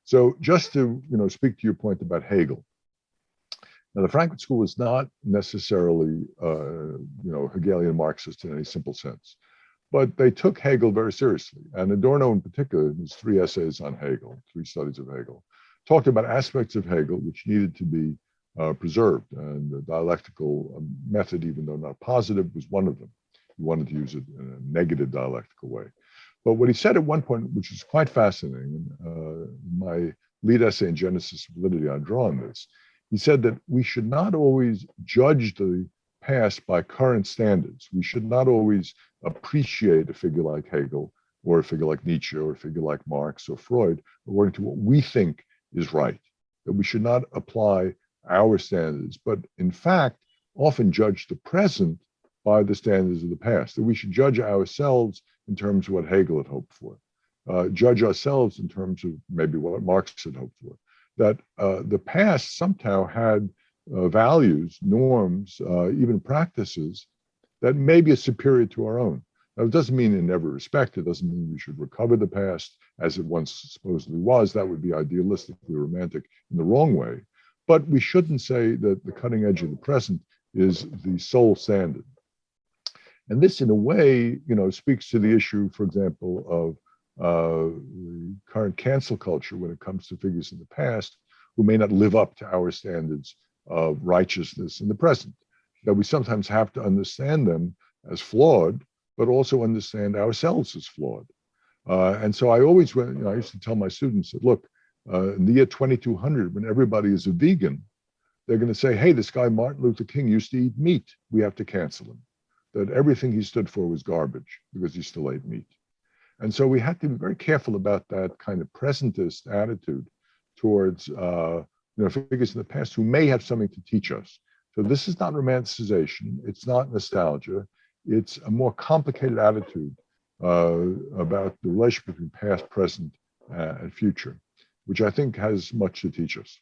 So just to speak to your point about Hegel. Now, the Frankfurt School is not necessarily Hegelian Marxist in any simple sense, but they took Hegel very seriously. And Adorno, in particular, in his 3 essays on Hegel, 3 studies of Hegel, talked about aspects of Hegel which needed to be preserved. And the dialectical method, even though not positive, was one of them. He wanted to use it in a negative dialectical way. But what he said at one point, which is quite fascinating, my lead essay in Genesis of Validity, I draw on this. He said that we should not always judge the past by current standards. We should not always appreciate a figure like Hegel or a figure like Nietzsche or a figure like Marx or Freud according to what we think is right. That we should not apply our standards, but in fact, often judge the present by the standards of the past. That we should judge ourselves in terms of what Hegel had hoped for, judge ourselves in terms of maybe what Marx had hoped for. That the past somehow had values, norms, even practices that maybe are superior to our own. Now, it doesn't mean in every respect. It doesn't mean we should recover the past as it once supposedly was. That would be idealistically romantic in the wrong way. But we shouldn't say that the cutting edge of the present is the sole standard. And this, in a way, speaks to the issue, for example, of the current cancel culture when it comes to figures in the past who may not live up to our standards of righteousness in the present. That we sometimes have to understand them as flawed, but also understand ourselves as flawed. And so I always went, I used to tell my students that, look, in the year 2200, when everybody is a vegan, they're going to say, hey, this guy Martin Luther King used to eat meat. We have to cancel him. That everything he stood for was garbage because he still ate meat. And so we had to be very careful about that kind of presentist attitude towards figures in the past who may have something to teach us. So this is not romanticization. It's not nostalgia. It's a more complicated attitude about the relationship between past, present, and future, which I think has much to teach us.